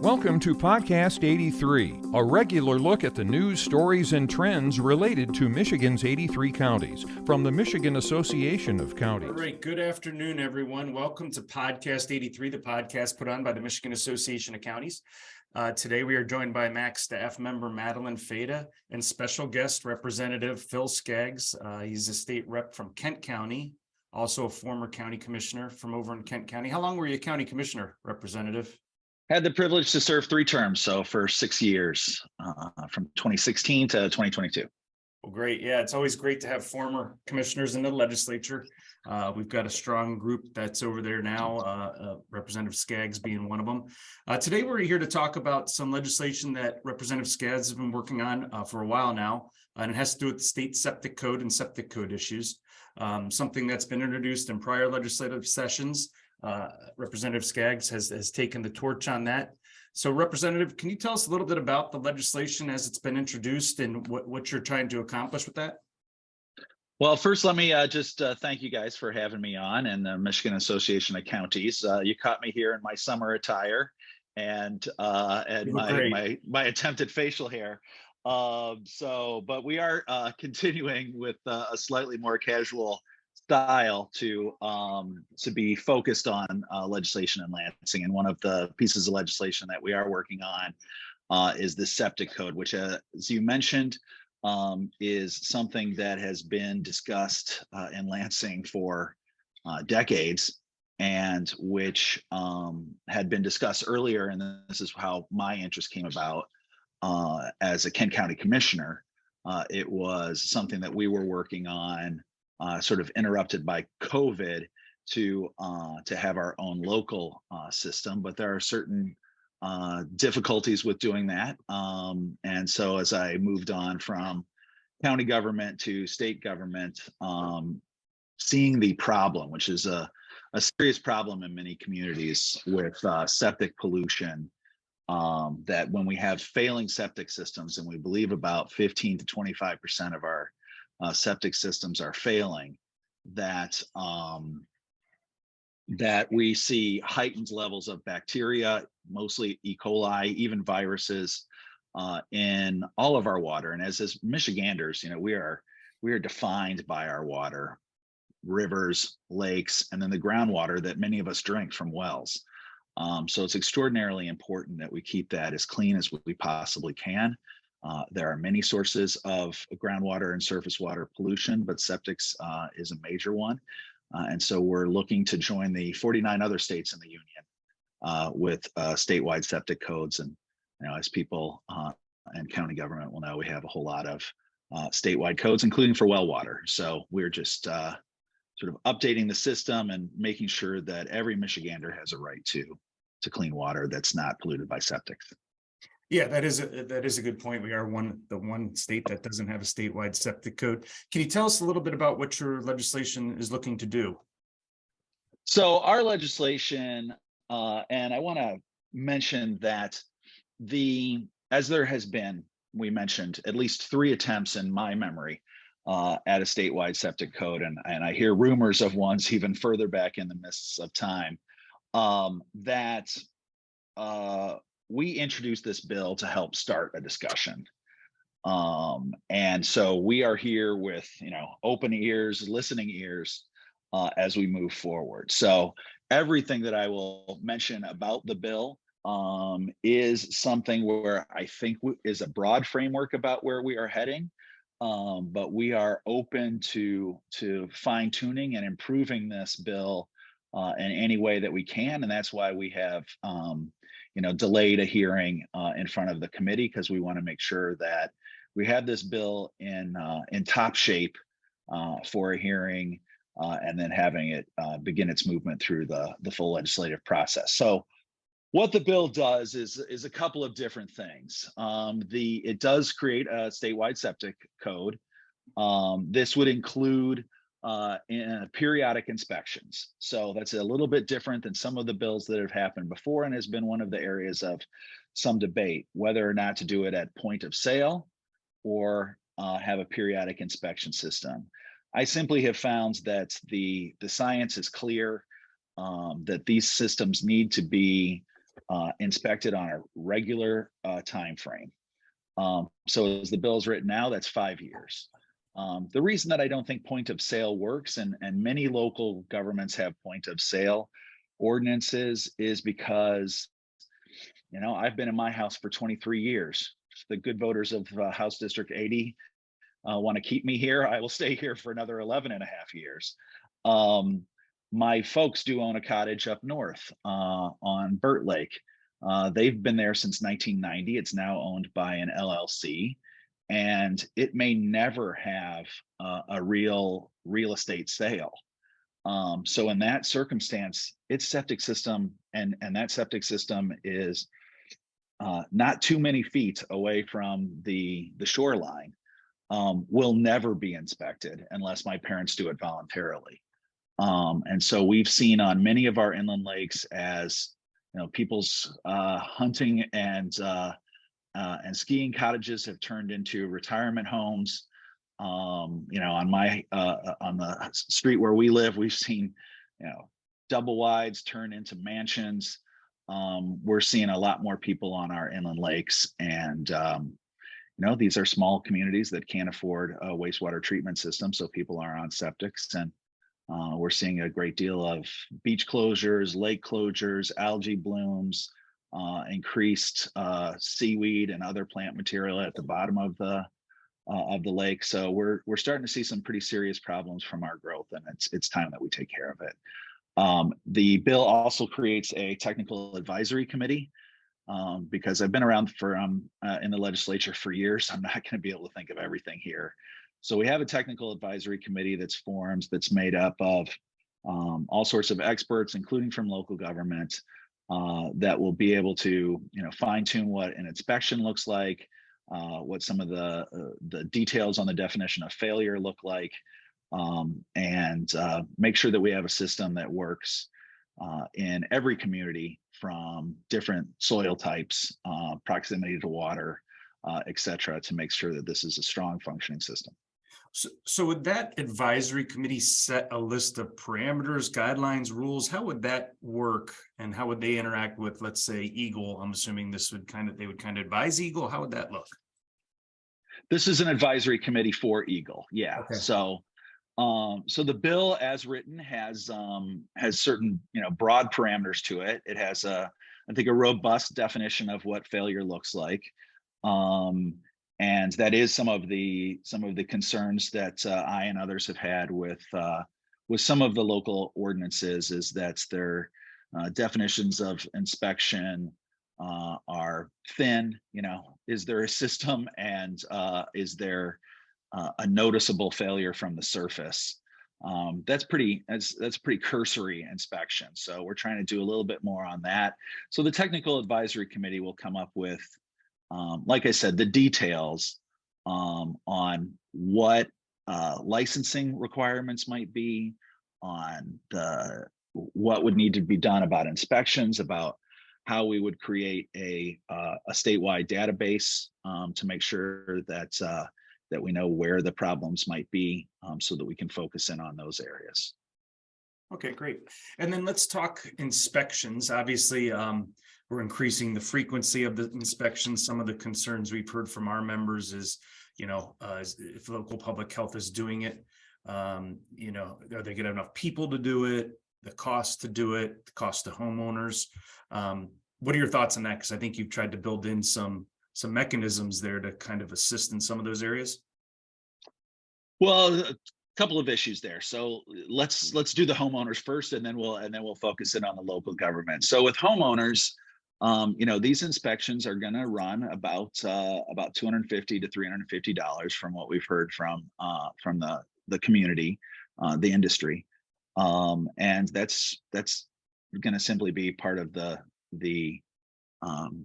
Welcome to Podcast 83, a regular look at the news, stories, and trends related to Michigan's 83 counties from the Michigan Association of Counties. All right, good afternoon, everyone. Welcome to Podcast 83, the podcast put on by the Michigan Association of Counties. Today, we are joined by MAC staff member Madeline, Fata, and special guest Representative Phil Skaggs. He's a state rep from Kent County, also a former county commissioner from over in Kent County. How long were you a county commissioner, Representative? Had the privilege to serve 3 terms, so for 6 years, from 2016 to 2022. Well, great. Yeah, it's always great to have former commissioners in the legislature. We've got a strong group that's over there now, Representative Skaggs being one of them. Today, we're here to talk about some legislation that Representative Skaggs has been working on for a while now, and it has to do with the state septic code and septic code issues, something that's been introduced in prior legislative sessions. Representative Skaggs has taken the torch on that. So, Representative, can you tell us a little bit about the legislation as it's been introduced and what you're trying to accomplish with that? Well, first, let me just thank you guys for having me on, and the Michigan Association of Counties. You caught me here in my summer attire and my attempted facial hair. But we are continuing with a slightly more casual style to be focused on legislation in Lansing. And one of the pieces of legislation that we are working on is the septic code, which, as you mentioned, is something that has been discussed in Lansing for decades, and which had been discussed earlier. And this is how my interest came about as a Kent County commissioner. It was something that we were working on, sort of interrupted by COVID, to have our own local system, but there are certain difficulties with doing that. And so as I moved on from county government to state government, seeing the problem, which is a serious problem in many communities with septic pollution, that when we have failing septic systems, and we believe about 15 to 25% of our septic systems are failing, that we see heightened levels of bacteria, mostly E. coli, even viruses, in all of our water. And as Michiganders, we are defined by our water, rivers, lakes, and then the groundwater that many of us drink from wells. So it's extraordinarily important that we keep that as clean as we possibly can. There are many sources of groundwater and surface water pollution, but septics is a major one. And so we're looking to join the 49 other states in the union with statewide septic codes. And as people and county government will know, we have a whole lot of statewide codes, including for well water. So we're just sort of updating the system and making sure that every Michigander has a right to clean water that's not polluted by septics. Yeah, that is a good point. We are the one state that doesn't have a statewide septic code. Can you tell us a little bit about what your legislation is looking to do? So our legislation, and I want to mention that as there has been, we mentioned at least 3 attempts in my memory at a statewide septic code, and I hear rumors of ones even further back in the mists of time, that we introduced this bill to help start a discussion. And so we are here with, open ears, listening ears, as we move forward. So everything that I will mention about the bill is something where I think is a broad framework about where we are heading. But we are open to fine tuning and improving this bill in any way that we can. And that's why we have, delayed a hearing in front of the committee, because we want to make sure that we have this bill in top shape for a hearing, and then having it begin its movement through the full legislative process. So what the bill does is a couple of different things. It does create a statewide septic code. This would include periodic inspections. So that's a little bit different than some of the bills that have happened before, and has been one of the areas of some debate, whether or not to do it at point of sale or have a periodic inspection system. I simply have found that the science is clear, that these systems need to be inspected on a regular time frame. So as the bill is written now, that's 5 years. The reason that I don't think point of sale works, and many local governments have point of sale ordinances, is because, I've been in my house for 23 years. If the good voters of House District 80 want to keep me here, I will stay here for another 11 and a half years. My folks do own a cottage up north on Burt Lake. They've been there since 1990. It's now owned by an LLC, and it may never have a real estate sale. So in that circumstance, its septic system and that septic system is not too many feet away from the shoreline, will never be inspected unless my parents do it voluntarily. And so we've seen on many of our inland lakes, as people's hunting and skiing cottages have turned into retirement homes. On the street where we live, we've seen double wides turn into mansions. We're seeing a lot more people on our inland lakes, and these are small communities that can't afford a wastewater treatment system, so people are on septics, and we're seeing a great deal of beach closures, lake closures, algae blooms, increased seaweed and other plant material at the bottom of the lake. So we're starting to see some pretty serious problems from our growth, and it's time that we take care of it. The bill also creates a technical advisory committee, because I've been around in the legislature for years. I'm not going to be able to think of everything here. So we have a technical advisory committee that's formed, that's made up of all sorts of experts, including from local government, that will be able to fine tune what an inspection looks like, what some of the details on the definition of failure look like, and make sure that we have a system that works in every community, from different soil types, proximity to water, et cetera, to make sure that this is a strong functioning system. So would that advisory committee set a list of parameters, guidelines, rules? How would that work, and how would they interact with, let's say, Eagle? I'm assuming they would kind of advise Eagle. How would that look? This is an advisory committee for Eagle. Yeah. Okay. So the bill as written has certain broad parameters to it. It has I think a robust definition of what failure looks like. And that is some of the concerns that I and others have had with some of the local ordinances, is that their definitions of inspection are thin. Is there a system, and is there a noticeable failure from the surface? That's pretty cursory inspection. So we're trying to do a little bit more on that. So the technical advisory committee will come up with, like I said, the details on what licensing requirements might be, on what would need to be done about inspections, about how we would create a statewide database to make sure that we know where the problems might be, so that we can focus in on those areas. Okay, great. And then let's talk inspections. Obviously, we're increasing the frequency of the inspections. Some of the concerns we've heard from our members is, if local public health is doing it, are they getting enough people to do it? The cost to do it, the cost to homeowners. What are your thoughts on that? Because I think you've tried to build in some mechanisms there to kind of assist in some of those areas. Well, a couple of issues there. So let's do the homeowners first, and then we'll focus in on the local government. So with homeowners, these inspections are going to run about $250 to $350 from what we've heard from the community, the industry, and that's going to simply be part of the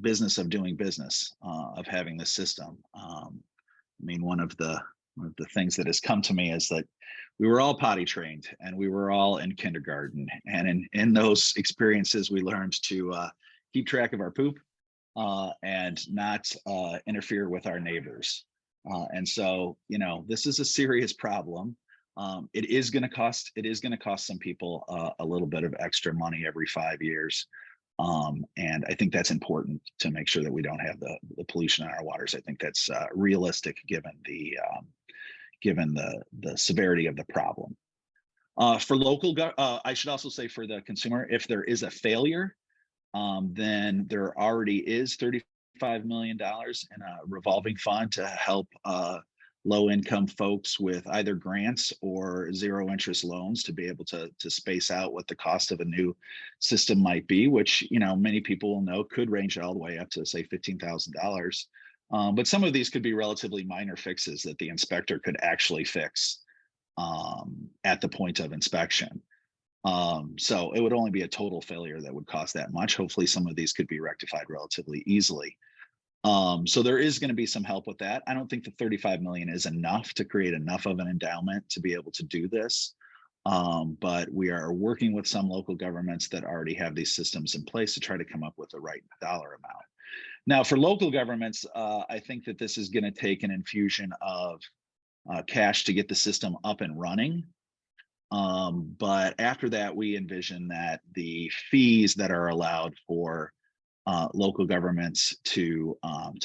business of doing business, of having the system. One of the things that has come to me is that we were all potty trained, and we were all in kindergarten, and in those experiences we learned to keep track of our poop, and not interfere with our neighbors. And so this is a serious problem. It is going to cost some people a little bit of extra money every 5 years. And I think that's important to make sure that we don't have the pollution in our waters. I think that's realistic given the severity of the problem. For local, I should also say for the consumer, if there is a failure, then there already is $35 million in a revolving fund to help low-income folks with either grants or zero-interest loans to be able to space out what the cost of a new system might be, which, you know, many people will know could range all the way up to, say, $15,000. But some of these could be relatively minor fixes that the inspector could actually fix at the point of inspection. So it would only be a total failure that would cost that much. Hopefully some of these could be rectified relatively easily. So there is going to be some help with that. I don't think the 35 million is enough to create enough of an endowment to be able to do this. But we are working with some local governments that already have these systems in place to try to come up with the right dollar amount. Now, for local governments, I think that this is going to take an infusion of cash to get the system up and running. But after that, we envision that the fees that are allowed for local governments to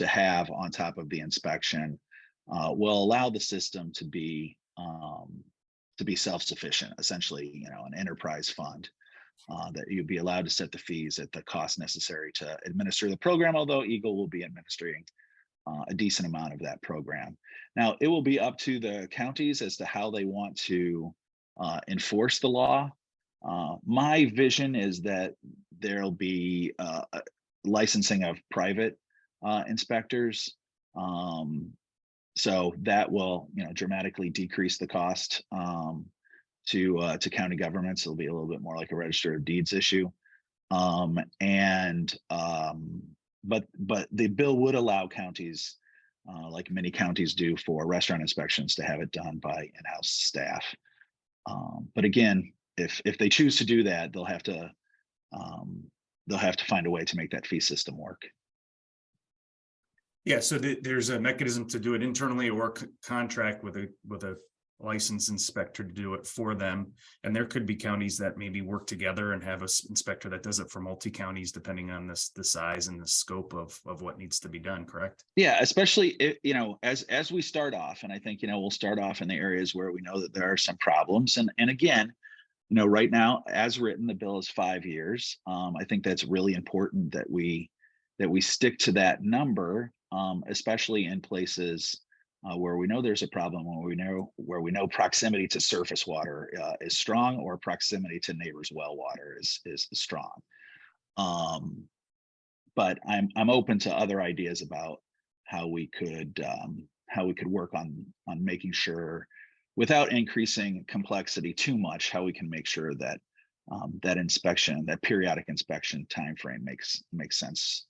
have on top of the inspection will allow the system to be self-sufficient, essentially, you know, an enterprise fund that you'd be allowed to set the fees at the cost necessary to administer the program, although Eagle will be administering a decent amount of that program. Now, it will be up to the counties as to how they want to enforce the law. My vision is that there'll be licensing of private inspectors. So that will, you know, dramatically decrease the cost to county governments. It'll be a little bit more like a register of deeds issue. But the bill would allow counties, like many counties do for restaurant inspections, to have it done by in-house staff. But again, if they choose to do that, they'll have to find a way to make that fee system work. Yeah, so there's a mechanism to do it internally or contract with a licensed inspector to do it for them. And there could be counties that maybe work together and have an inspector that does it for multi-counties, depending on the size and the scope of what needs to be done, correct? Yeah, especially if, you know, as we start off, and I think, you know, we'll start off in the areas where we know that there are some problems. And again, you know, right now, as written, the bill is 5 years. I think that's really important that we stick to that number, especially in places where we know there's a problem, where we know proximity to surface water is strong, or proximity to neighbors' well water is strong. But I'm open to other ideas about how we could work on making sure, without increasing complexity too much, how we can make sure that that periodic inspection timeframe makes sense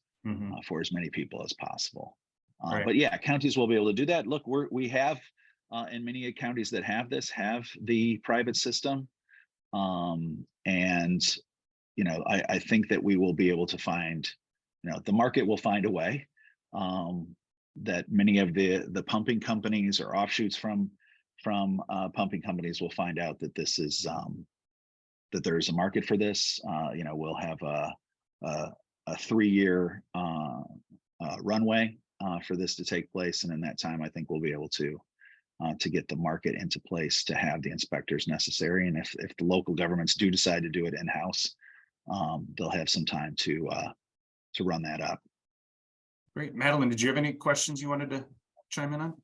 for as many people as possible. Right. But yeah, counties will be able to do that. Look, we have in many counties that have the private system, and you know, I think that we will be able to find, you know, the market will find a way that many of the pumping companies or offshoots from pumping companies will find out that this is that there is a market for this. You know, we'll have a 3-year runway for this to take place, and in that time, I think we'll be able to get the market into place to have the inspectors necessary. And if the local governments do decide to do it in-house, they'll have some time to run that up. Great. Madeline, did you have any questions you wanted to chime in on?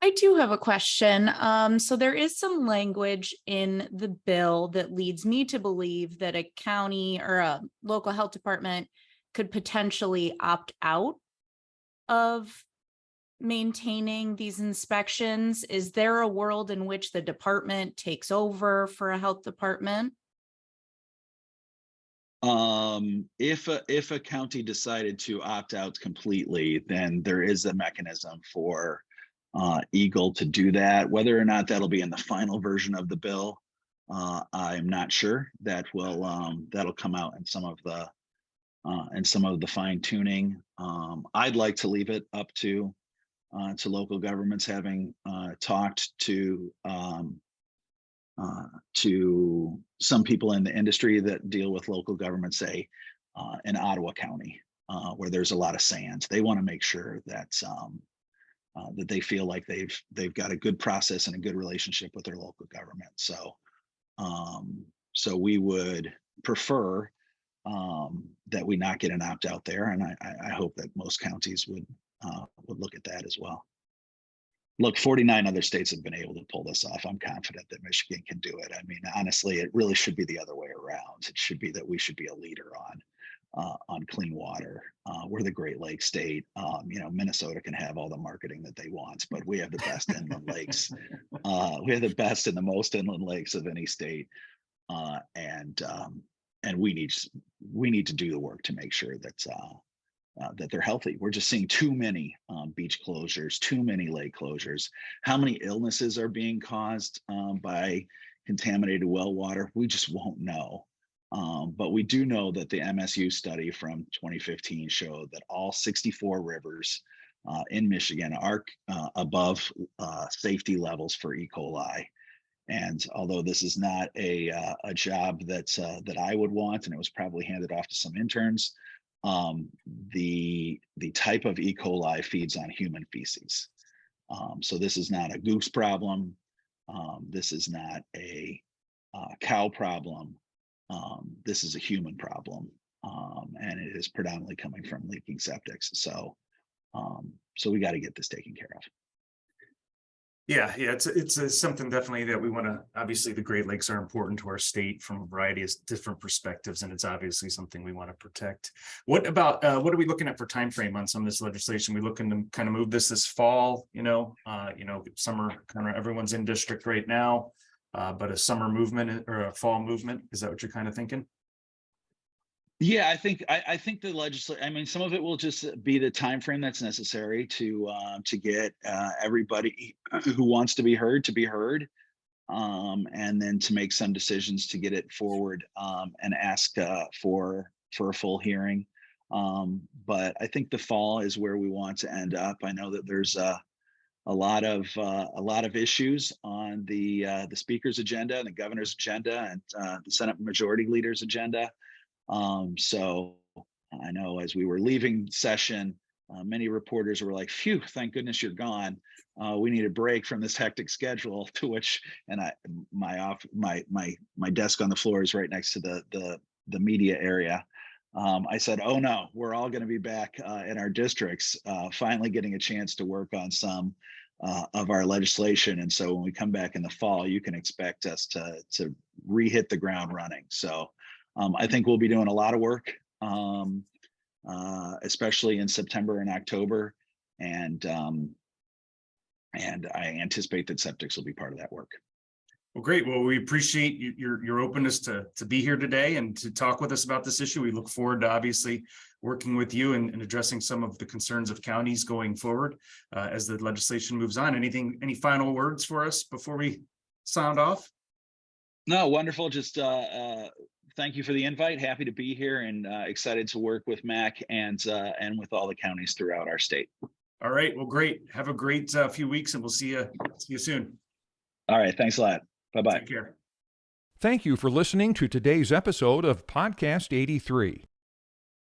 I do have a question. So there is some language in the bill that leads me to believe that a county or a local health department could potentially opt out of maintaining these inspections. Is there a world in which the department takes over for a health department? If a county decided to opt out completely, then there is a mechanism for Eagle to do that. Whether or not that'll be in the final version of the bill, I'm not sure. That'll come out in some of the fine tuning. I'd like to leave it up to local governments, having talked to some people in the industry that deal with local government, say in Ottawa County, where there's a lot of sand. They want to make sure that that they feel like they've got a good process and a good relationship with their local government. So so we would prefer that we not get an opt out there, and I hope that most counties would look at that as well. Look, 49 other states have been able to pull this off. I'm confident that Michigan can do it. I mean, honestly, it really should be the other way around. It should be that we should be a leader on clean water. We're the Great Lakes state. You know, Minnesota can have all the marketing that they want, but we have the best inland lakes. We have the best and the most inland lakes of any state, and we need to do the work to make sure that that they're healthy. We're just seeing too many beach closures, too many lake closures. How many illnesses are being caused by contaminated well water? We just won't know. But we do know that the MSU study from 2015 showed that all 64 rivers in Michigan are above safety levels for E. coli. And although this is not a job that I would want, and it was probably handed off to some interns, the type of E. coli feeds on human feces. So this is not a goose problem. This is not a cow problem. This is a human problem, and it is predominantly coming from leaking septics. So we got to get this taken care of. Yeah, it's something definitely that we want to. Obviously, the Great Lakes are important to our state from a variety of different perspectives, and it's obviously something we want to protect. What about what are we looking at for time frame on some of this legislation? We looking to kind of move this fall. Summer kind of everyone's in district right now, but a summer movement or a fall movement. Is that what you're kind of thinking? Yeah, I think the legislature. I mean, some of it will just be the time frame that's necessary to get everybody who wants to be heard, and then to make some decisions to get it forward and ask for a full hearing. But I think the fall is where we want to end up. I know that there's a lot of issues on the speaker's agenda and the governor's agenda and the Senate Majority Leader's agenda. So I know as we were leaving session, many reporters were like, "Phew, thank goodness you're gone. We need a break from this hectic schedule." To which, and my desk on the floor is right next to the media area. I said, "Oh no, we're all going to be back in our districts, finally getting a chance to work on some of our legislation. And so when we come back in the fall, you can expect us to re-hit the ground running." So I think we'll be doing a lot of work, especially in September and October, and I anticipate that septics will be part of that work. Well, great. Well, we appreciate your openness to be here today and to talk with us about this issue. We look forward to obviously working with you and addressing some of the concerns of counties going forward as the legislation moves on. Any final words for us before we sound off? No, wonderful. Just thank you for the invite. Happy to be here and excited to work with Mac and with all the counties throughout our state. All right. Well, great. Have a great few weeks, and we'll see you soon. All right. Thanks a lot. Bye-bye. Take care. Thank you for listening to today's episode of Podcast 83.